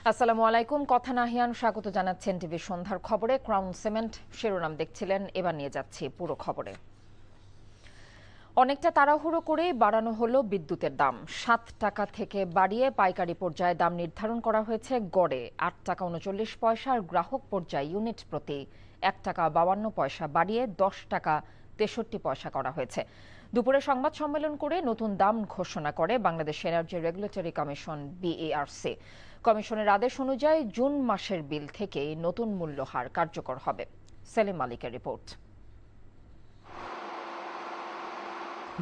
আসসালামু আলাইকুম। কথা নাহিয়ান স্বাগত জানাচ্ছেন টিভি সন্ধ্যার খবরে। ক্রাউন সিমেন্ট শিরোনাম দেখছিলেন, এবার নিয়ে যাচ্ছি পুরো খবরে। অনেকটা তাড়াহুড়ো করেই বাড়ানো হলো বিদ্যুতের দাম। 7 টাকা থেকে বাড়িয়ে পাইকারি পর্যায়ে দাম নির্ধারণ করা হয়েছে গড়ে 8 টাকা 39 পয়সা, আর গ্রাহক পর্যায়ে ইউনিট প্রতি 1 টাকা 52 পয়সা বাড়িয়ে 10 টাকা 63 পয়সা করা হয়েছে। দুপুরে সংবাদ সম্মেলন করে নতুন দাম ঘোষণা করে Bangladesh energy regulatory commission BERC। কমিশনের আদেশ অনুযায়ী জুন মাসের বিল থেকে নতুন মূল্য হার কার্যকর হবে। সেলিম মালিকের রিপোর্ট।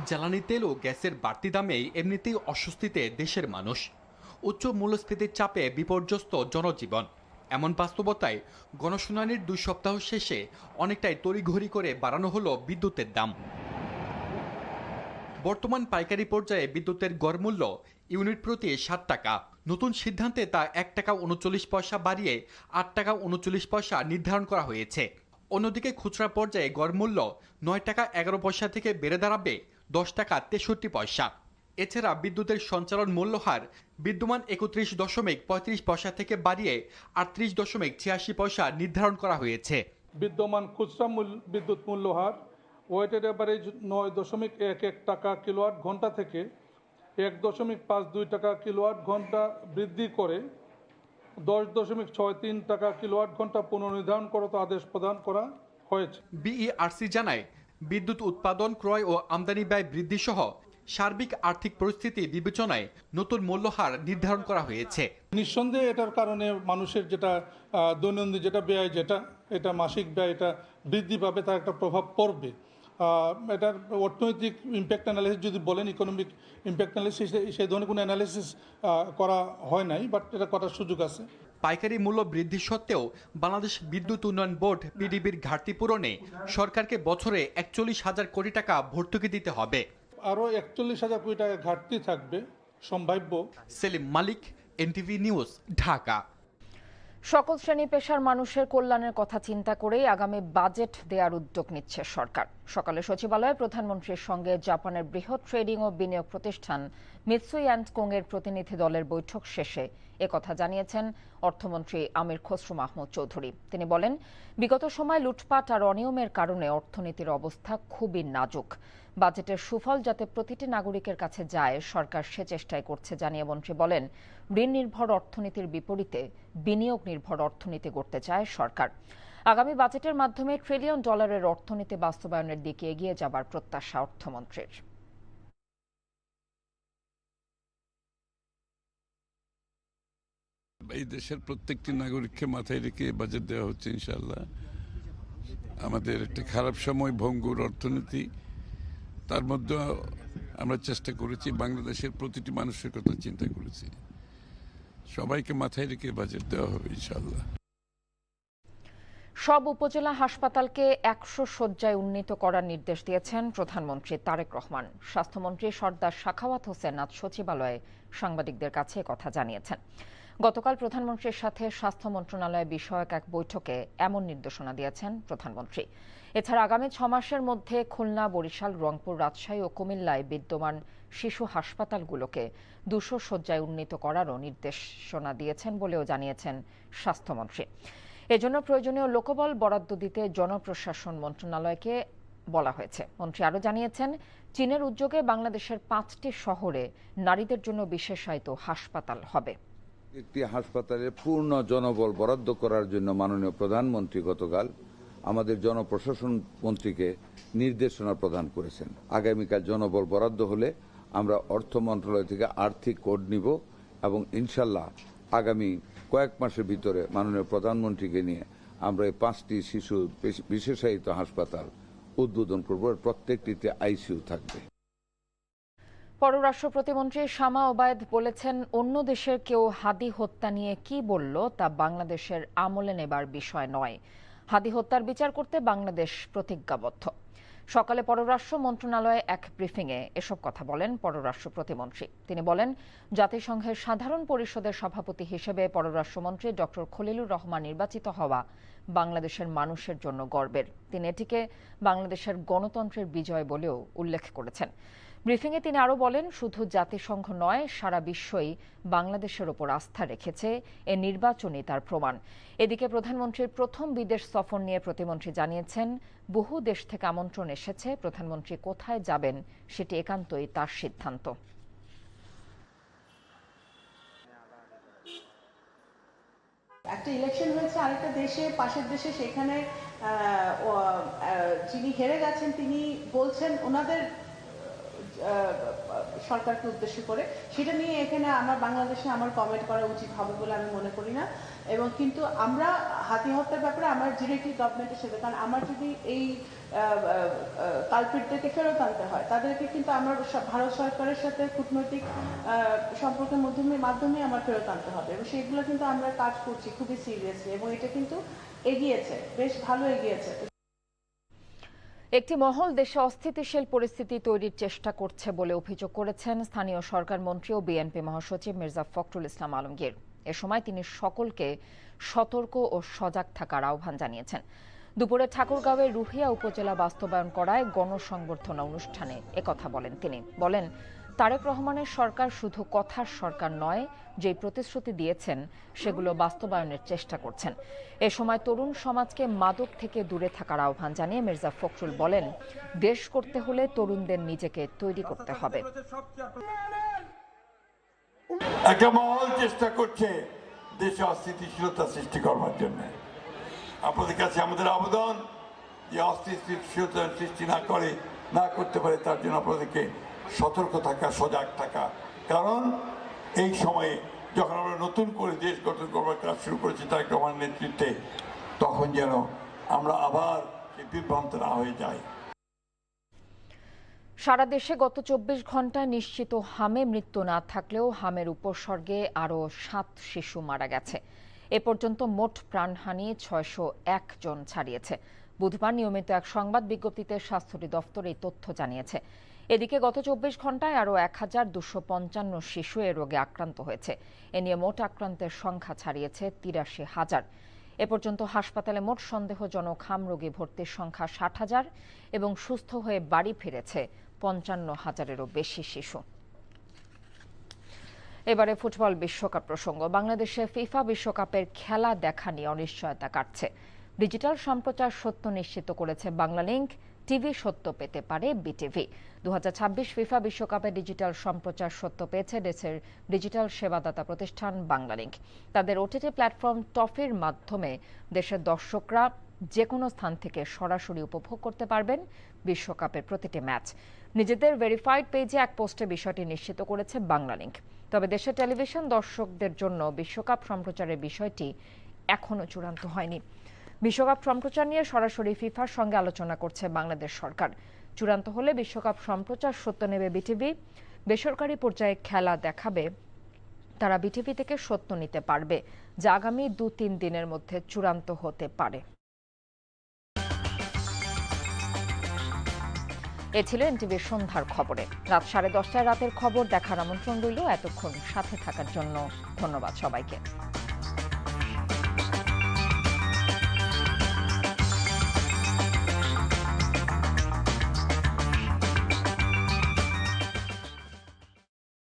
জ্বালানি তেল ও গ্যাসের বাড়তি দামে এমনিতেই অস্বস্তিতে দেশের মানুষ। উচ্চ মূল্যস্ফীতির চাপে বিপর্যস্ত জনজীবন। এমন বাস্তবতায় গণশুনানির 2 সপ্তাহ শেষে অনেকটাই তড়িঘড়ি করে বাড়ানো হলো বিদ্যুতের দাম। বর্তমান পাইকারি পর্যায়ে বিদ্যুতের গড় মূল্য ইউনিট প্রতি 7 টাকা। নতুন সিদ্ধান্তে তা 1 টাকা 39 পয়সা বাড়িয়ে 8 টাকা 39 পয়সা নির্ধারণ করা হয়েছে। অন্যদিকে খুচরা পর্যায়ে গড় মূল্য 9 টাকা 11 পয়সা থেকে বেড়ে দাঁড়াবে 10 টাকা 63 পয়সা। এছাড়া বিদ্যুতের সঞ্চালন মূল্যহার বিদ্যমান 31.35 পয়সা থেকে বাড়িয়ে 38.86 পয়সা নির্ধারণ করা হয়েছে। বিদ্যমান খুচরা বিদ্যুৎ মূল্যহার ওয়েটেড অ্যাভারেজ 9.11 টাকা কিলোওয়াট ঘন্টা থেকে 1.52 টাকা কিলোওয়াট ঘন্টা বৃদ্ধি করে 10.63 টাকা কিলোওয়াট ঘন্টা পুনর্নির্ধারণ করতে আদেশ প্রদান করা হয়েছে। BERC জানায়, বিদ্যুৎ উৎপাদন, ক্রয় ও আমদানি ব্যয় বৃদ্ধি সহ সার্বিক আর্থিক পরিস্থিতি বিবেচনায় নতুন মূল্যহার নির্ধারণ করা হয়েছে। নিঃসন্দেহে এটার কারণে মানুষের যেটা দৈনন্দিন যেটা ব্যয় এটা মাসিক ব্যয় এটা বৃদ্ধি পাবে, তার একটা প্রভাব পড়বে। এটার অর্থনৈতিক ইম্প্যাক্ট অ্যানালিসিস যদি বলেন, ইকোনমিক ইম্প্যাক্ট অ্যানালিসিস, সেই ধরনের কোনো অ্যানালিসিস করা হয় নাই, বাট এটা করার সুযোগ আছে। পাইকারি মূল্য বৃদ্ধি সত্ত্বেও বাংলাদেশ বিদ্যুৎ উন্নয়ন বোর্ড PDBর ঘাটতি পূরণে সরকারকে বছরে 41,000 কোটি টাকা ভর্তুকি দিতে হবে। আরও 41,000 কোটি টাকা ঘাটতি থাকবে সম্ভাব্য। সেলিম মালিক, NTV নিউজ, ঢাকা। সকল শ্রেণী পেশার মানুষের কল্যাণের কথা চিন্তা করেই আগামী বাজেট দেওয়ার উদ্যোগ নিচ্ছে সরকার। সকালে সচিবালয়ে প্রধানমন্ত্রীর সঙ্গে জাপানের বৃহৎ ট্রেডিং ও বিনিয়োগ প্রতিষ্ঠান মিৎসুই অ্যান্ড কোংয়ের প্রতিনিধি দলের বৈঠক শেষে একথা জানিয়েছেন অর্থমন্ত্রী আমির খসরু মাহমুদ চৌধুরী। তিনি বলেন, বিগত সময় লুটপাট আর অনিয়মের কারণে অর্থনীতির অবস্থা খুবই নাজুক। বাজেটের সুফল যাতে প্রতিটি নাগরিকের কাছে যায়, সরকার সে চেষ্টাই করছে জানিয়ে মন্ত্রী বলেন, ঋণ নির্ভর অর্থনীতির বিপরীতে বিনিয়োগ নির্ভর অর্থনীতি গড়তে চায় সরকার। আগামী বাজেটের মাধ্যমে $1 ট্রিলিয়ন অর্থনীতি বাস্তবায়নের দিকে এগিয়ে যাবার প্রত্যাশা অর্থমন্ত্রীর। এই দেশের প্রত্যেকটি নাগরিককে মাথায় রেখে বাজেট দেওয়া হচ্ছে ইনশাআল্লাহ। আমাদের একটা খারাপ সময়, ভঙ্গুর অর্থনীতি, তার মধ্যে আমরা চেষ্টা করেছি বাংলাদেশের প্রতিটি মানুষের কথা চিন্তা করেছি। সবাইকে মাথায় রেখে বাজেট দেওয়া হবে ইনশাআল্লাহ। সব উপজেলা হাসপাতালকে 100 শয্যায় উন্নীত করার নির্দেশ দিয়েছেন প্রধানমন্ত্রী তারেক রহমান। স্বাস্থ্যমন্ত্রী সর্দার সাখাওয়াত হোসেন আজ সচিবালয়ে সাংবাদিকদের কাছে কথা জানিয়েছেন। গতকাল প্রধানমন্ত্রীর সাথে স্বাস্থ্য মন্ত্রণালয় বিষয়ক এক বৈঠকে এমন নির্দেশনা দিয়েছেন প্রধানমন্ত্রী। এছাড়া আগামী 6 মাসের মধ্যে খুলনা, বরিশাল, রংপুর, রাজশাহী ও কুমিল্লায় বিদ্যমান শিশু হাসপাতালগুলোকে 200 শয্যায় উন্নীত করারও নির্দেশনা দিয়েছেন বলেও জানিয়েছেন স্বাস্থ্যমন্ত্রী। এজন্য প্রয়োজনীয় লোকবল বরাদ্দ দিতে জনপ্রশাসন মন্ত্রণালয়কে বলা হয়েছে। মন্ত্রী আরও জানিয়েছেন, চীনের উদ্যোগে বাংলাদেশের 5টি শহরে নারীদের জন্য বিশেষায়িত হাসপাতাল হবে। একটি হাসপাতালে পূর্ণ জনবল বরাদ্দ করার জন্য মাননীয় প্রধানমন্ত্রী গতকাল আমাদের জনপ্রশাসন মন্ত্রীকে নির্দেশনা প্রদান করেছেন। আগামীকাল জনবল বরাদ্দ হলে আমরা অর্থ মন্ত্রণালয় থেকে আর্থিক কোড নিব এবং ইনশাল্লাহ আগামী কয়েক মাসের ভিতরে মাননীয় প্রধানমন্ত্রীকে নিয়ে আমরা এই 5টি শিশু বিশেষায়িত হাসপাতাল উদ্বোধন করব। প্রত্যেকটিতে ICU থাকবে। পররাষ্ট্র প্রতিমন্ত্রী শামা ওবায়েদ বলেছেন, অন্য দেশের কেউ হাদি হত্যা নিয়ে কি বলল তা বাংলাদেশের আমলে নেবার বিষয় নয়। হাদি হত্যার বিচার করতে বাংলাদেশ প্রতিজ্ঞাবদ্ধ। সকালে পররাষ্ট্র মন্ত্রণালয়ে এক ব্রিফিংয়ে এসব কথা বলেন পররাষ্ট্র প্রতিমন্ত্রী। তিনি বলেন, জাতিসংঘের সাধারণ পরিষদের সভাপতি হিসেবে পররাষ্ট্রমন্ত্রী ডক্টর খলিলুর রহমান নির্বাচিত হওয়া বাংলাদেশের মানুষের জন্য গর্বের। তিনি এটিকে বাংলাদেশের গণতন্ত্রের বিজয় বলেও উল্লেখ করেছেন। ব্রিফিংয়ে তিনি আরও বলেন, শুধু জাতিসংঘ নয়, সারা বিশ্বই বাংলাদেশের ওপর আস্থা রেখেছে। এ নির্বাচনই তার প্রমাণ। এদিকে প্রধানমন্ত্রীর প্রথম বিদেশ সফর নিয়ে প্রতিমন্ত্রী জানিয়েছেন, বহু দেশ থেকে আমন্ত্রণ এসেছে। প্রধানমন্ত্রী কোথায় যাবেন সেটি একান্তই তার সিদ্ধান্ত। একটা ইলেকশন হয়েছে আরেকটা দেশে, পাশের দেশে, সেখানে যিনি হেরে গেছেন তিনি বলছেন ওনাদের সরকারকে উদ্দেশ্য করে, সেটা নিয়ে এখানে আমার বাংলাদেশে আমার কমেন্ট করা উচিত হবে বলে আমি মনে করি না। এবং কিন্তু আমরা হাতি হত্যার ব্যাপারে আমরা ডিরেক্টলি গভর্নমেন্টের সাথে, কারণ আমার যদি এই কালপিটদেরকে ফেরত আনতে হয়, তাদেরকে কিন্তু আমার ভারত সরকারের সাথে কূটনৈতিক সম্পর্কের মাধ্যমে আমার ফেরত আনতে হবে, এবং সেগুলো কিন্তু আমরা কাজ করছি খুবই সিরিয়াসলি, এবং এটা কিন্তু এগিয়েছে, বেশ ভালো এগিয়েছে। একটি মহল দেশে অস্থিতিশীল পরিস্থিতি তৈরির চেষ্টা করছে বলে অভিযোগ করেছেন স্থানীয় সরকার মন্ত্রী ও বিএনপি মহাসচিব মির্জা ফখরুল ইসলাম আলমগীর। এ সময় তিনি সকলকে সতর্ক ও সজাগ থাকার আহ্বান জানিয়েছেন। দুপুরে ঠাকুরগাঁওয়ের রুহিয়া উপজেলা বাস্তবায়ন করায় গণসংবর্ধনা অনুষ্ঠানে একথা বলেন তিনি। বলেন, তারেক রহমানের সরকার শুধু কথার সরকার নয়, যে প্রতিশ্রুতি দিয়েছেন সেগুলো বাস্তবায়নের চেষ্টা করছেন। এ সময় তরুণ সমাজকে মাদক থেকে দূরে থাকার আহ্বান জানিয়ে মির্জা ফখরুল বলেন, দেশ করতে হলে তরুণদের নিজেকে তৈরি করতে হবে। একটা মহল চেষ্টা করছে দেশে অস্থিতিশীলতা সৃষ্টি করবার জন্য। আপনাদের কাছে আমাদের আবেদন, যে অস্থিতিশীলতা সৃষ্টি না করতে পারে তার জন্য আপনাদেরকে সতর্ক থাকা, সজাগ থাকা। কারণ এই সময়ে যখন আমরা নতুন করে দেশ গঠন করবার কাজ শুরু করেছি তারেক রহমানের নেতৃত্বে, তখন যেন আমরা আবার বিভ্রান্ত না হয়ে যাই। সারা দেশে গত 24 ঘন্টায় নিশ্চিত হামে মৃত্যু না থাকলেও হামের উপসর্গে আরও 7 শিশু মারা গেছে। এ পর্যন্ত মোট প্রাণহানি 601 জন ছাড়িয়েছে। বুধবার নিয়মিত এক সংবাদ বিজ্ঞপ্তিতে স্বাস্থ্য দপ্তর এই তথ্য জানিয়েছে। এদিকে গত 24 ঘন্টায় আরও 1255 শিশু এ রোগে আক্রান্ত হয়েছে। এ নিয়ে মোট আক্রান্তের সংখ্যা ছাড়িয়েছে 83,000। এ পর্যন্ত হাসপাতালে মোট সন্দেহজনক হাম রোগী ভর্তির সংখ্যা 60,000 এবং সুস্থ হয়ে বাড়ি ফিরেছে 55,000-এরও বেশি শিশু। এবারে ফুটবল বিশ্বকাপ প্রসঙ্গ। বাংলাদেশে ফিফা বিশ্বকাপের খেলা দেখা নিয়ে অনিশ্চয়তা কাটছে। ডিজিটাল সম্প্রচার সত্য নিশ্চিত করেছে বাংলালিংক। টিভি সত্য পেতে পারে বিটিভি। 2026 ফিফা বিশ্বকাপে ডিজিটাল সম্প্রচার সত্য পেয়েছে দেশের ডিজিটাল সেবাদাতা প্রতিষ্ঠান বাংলালিংক। তাদের ওটিটি প্ল্যাটফর্ম টফের মাধ্যমে দেশের দর্শকরা যে কোনো স্থান থেকে সরাসরি উপভোগ করতে পারবেন বিশ্বকাপের প্রতিটি ম্যাচ। নিজেদের ভেরিফাইড পেজে এক পোস্টে বিষয়টি নিশ্চিত করেছে বাংলালিংক। তবে দেশের টেলিভিশন দর্শকদের জন্য বিশ্বকাপ সম্প্রচারের বিষয়টি এখনও চূড়ান্ত হয়নি। বিশ্বকাপ সম্প্রচার নিয়ে সরাসরি ফিফার সঙ্গে আলোচনা করছে বাংলাদেশ সরকার। চূড়ান্ত হলে বিশ্বকাপ সম্প্রচার সত্য নেবে বিটিভি। বেসরকারি পর্যায়ে খেলা দেখাবে তারা বিটিভি থেকে সত্য নিতে পারবে, যা আগামী 2-3 দিনের মধ্যে চূড়ান্ত হতে পারে। এ ছিল এনটিভির সন্ধ্যার খবরে। রাত 10:30টায় রাতের খবর দেখার আমন্ত্রণ রইল। এতক্ষণ সাথে থাকার জন্য ধন্যবাদ সবাইকে।